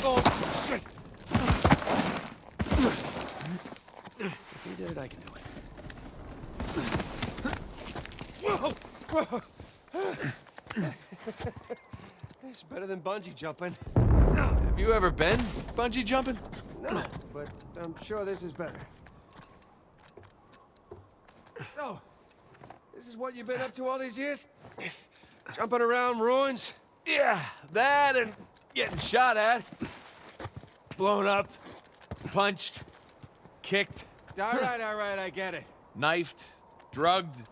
Oh, shit! If he did it, I can do it. Whoa! Whoa! It's better than bungee jumping. Have you ever been bungee jumping? No, but I'm sure this is better. So, this is what you've been up to all these years? Jumping around ruins? Yeah, that and getting shot at. Blown up. Punched. Kicked. All right, I get it. Knifed. Drugged.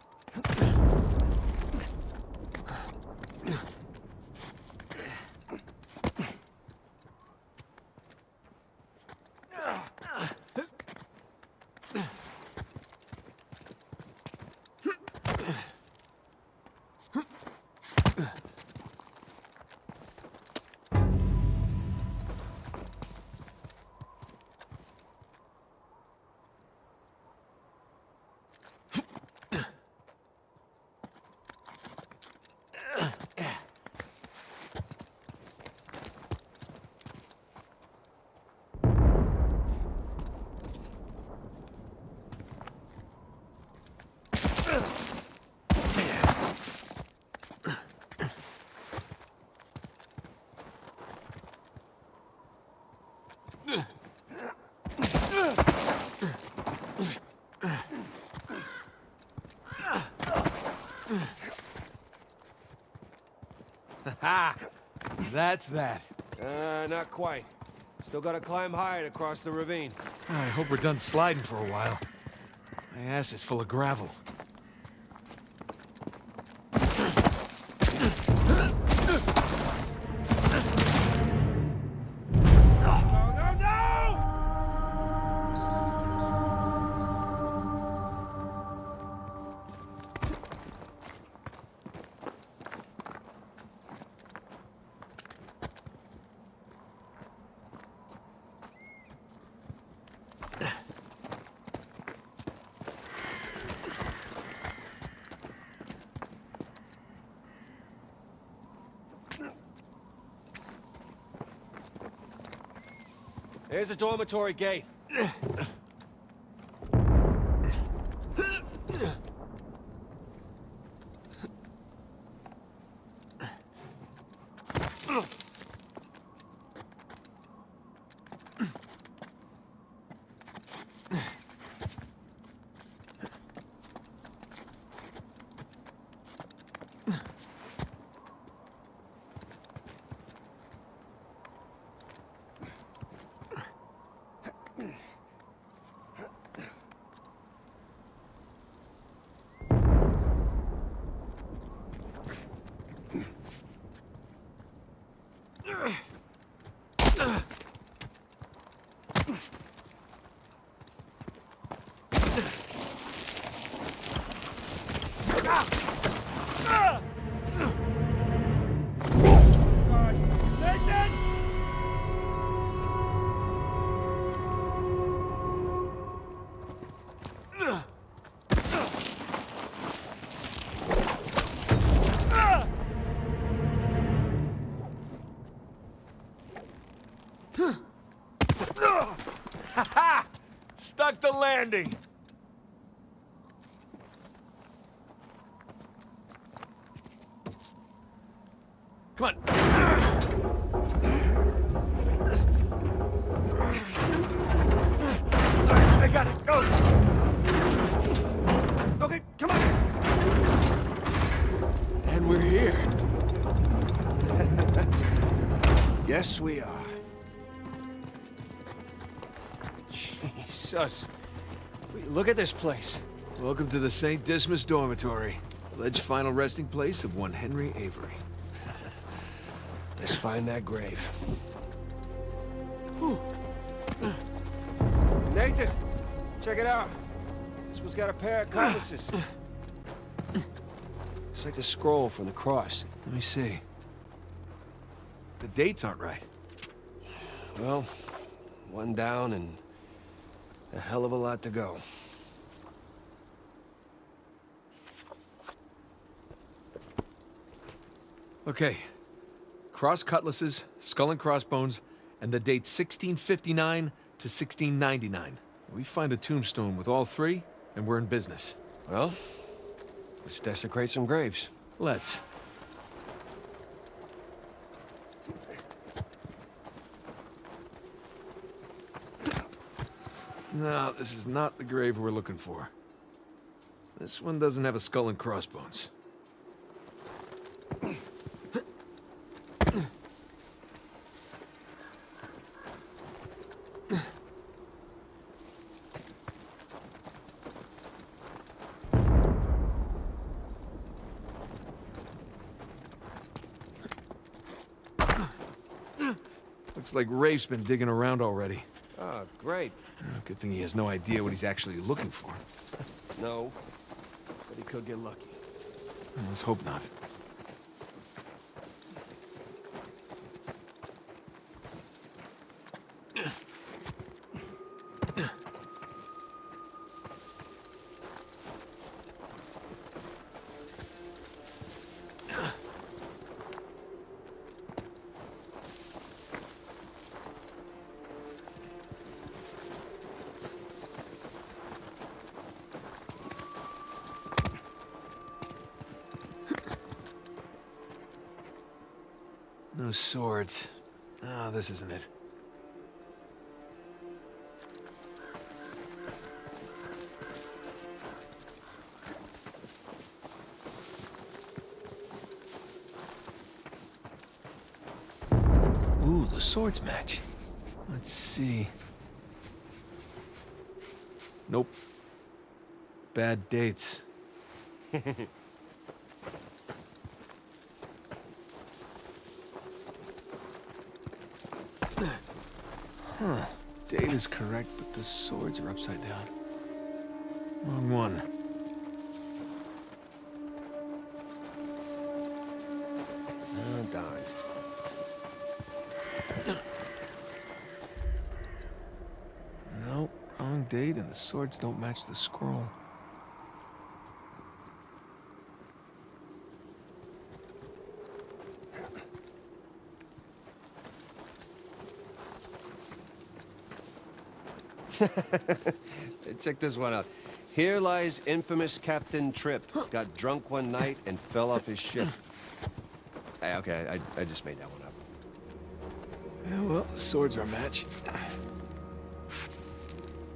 Ha! That's that. Not quite. Still gotta climb higher to cross the ravine. I hope we're done sliding for a while. My ass is full of gravel. No! Here's a dormitory gate. Ha! Stuck the landing. Come on. I got it. Go. Okay, come on. And we're here. Yes, we are. Jesus. Look at this place. Welcome to the St. Dismas Dormitory, alleged final resting place of one Henry Avery. Let's find that grave. Whew. Nathan, check it out. This one's got a pair of compasses. It's like the scroll from the cross. Let me see. The dates aren't right. Well, one down and a hell of a lot to go. Okay. Cross cutlasses, skull and crossbones, and the date 1659 to 1699. We find a tombstone with all three, and we're in business. Well, let's desecrate some graves. Let's. No, this is not the grave we're looking for. This one doesn't have a skull and crossbones. Looks like Rafe's been digging around already. Oh, great. Good thing he has no idea what he's actually looking for. No, but he could get lucky. Let's hope not. No swords. Ah, this isn't it. Ooh, the swords match. Let's see. Nope. Bad dates. Huh. Date is correct, but the swords are upside down. Wrong one. Oh, darn. No, wrong date, and the swords don't match the scroll. Check this one out. Here lies infamous Captain Tripp. Got drunk one night and fell off his ship. Hey, okay, I just made that one up. Yeah, well, swords are a match.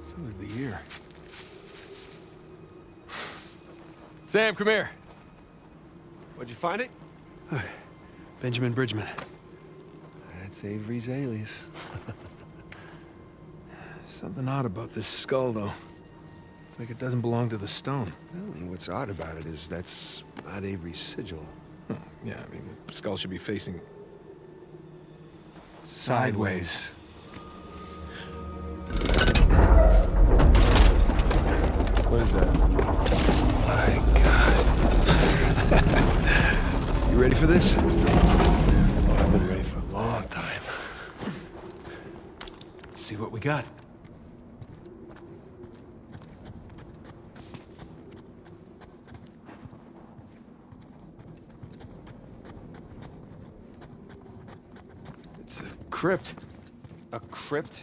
So is the year. Sam, come here. What'd you find it? Benjamin Bridgman. That's Avery's alias. Something odd about this skull, though. It's like it doesn't belong to the stone. Well, what's odd about it is that's not Avery's sigil. Oh, yeah, I mean, the skull should be facing sideways. What is that? My God. You ready for this? Oh, I've been ready for a long time. Let's see what we got. It's a crypt. A crypt?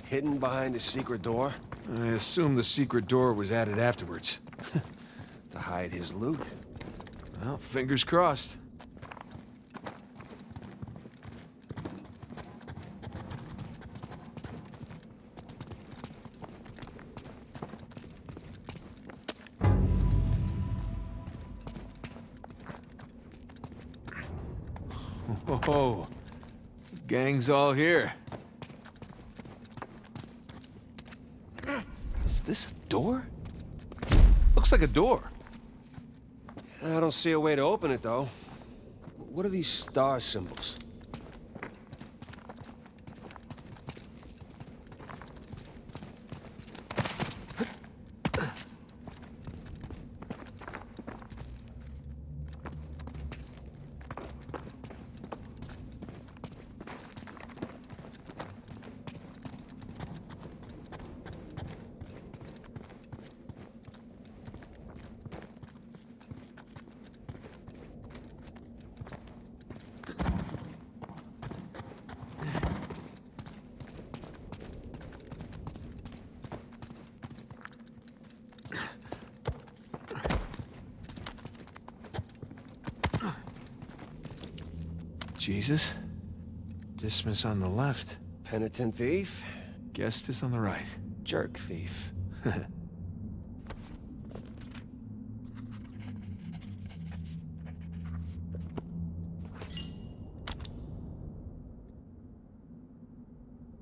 Hidden behind a secret door? I assume the secret door was added afterwards. To hide his loot. Well, fingers crossed. Whoa, gang's all here. Is this a door? Looks like a door. I don't see a way to open it, though. What are these star symbols? Jesus. Dismas on the left. Penitent thief? Guestus on the right. Jerk thief.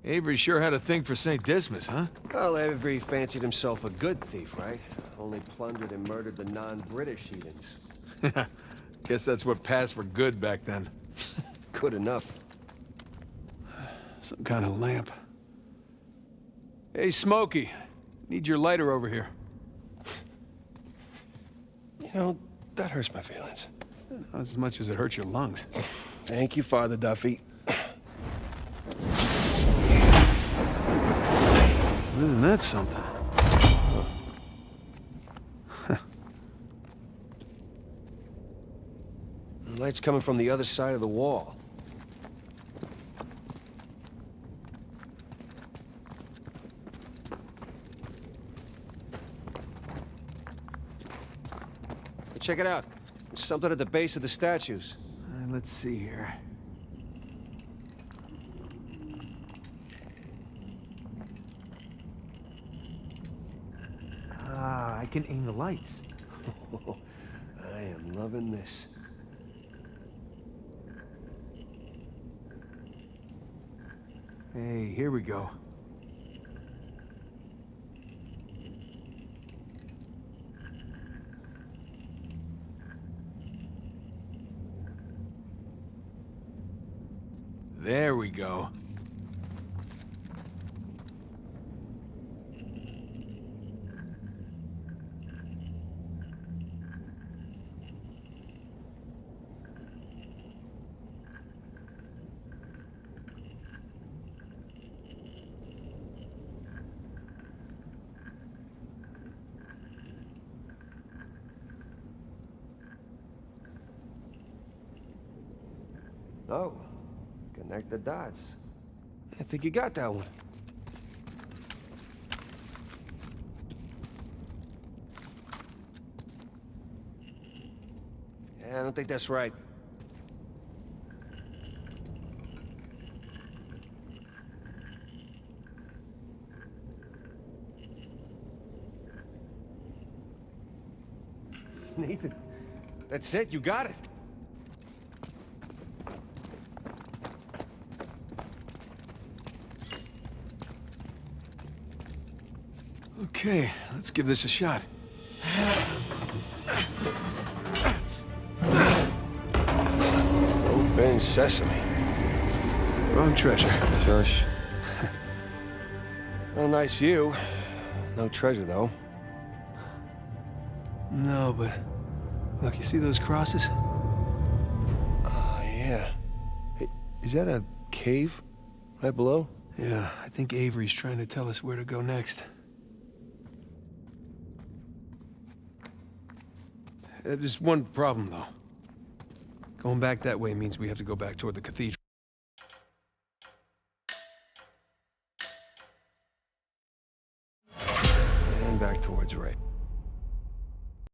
Avery sure had a thing for St. Dismas, huh? Well, Avery fancied himself a good thief, right? Only plundered and murdered the non-British heathens. Guess that's what passed for good back then. Good enough. Some kind of lamp. Hey, Smokey. Need your lighter over here. You know, that hurts my feelings. Not as much as it hurts your lungs. Thank you, Father Duffy. Isn't that something? The light's coming from the other side of the wall. Check it out. There's something at the base of the statues. Let's see here. Ah, I can aim the lights. I am loving this. Hey, here we go. There we go. Oh, connect the dots. I think you got that one. Yeah, I don't think that's right. Nathan, that's it, you got it. Okay, let's give this a shot. Open sesame. Wrong treasure. Shush. Well, nice view. No treasure, though. No, but look, you see those crosses? Oh, yeah. Hey, is that a cave right below? Yeah, I think Avery's trying to tell us where to go next. There's one problem, though. Going back that way means we have to go back toward the cathedral. And back towards right.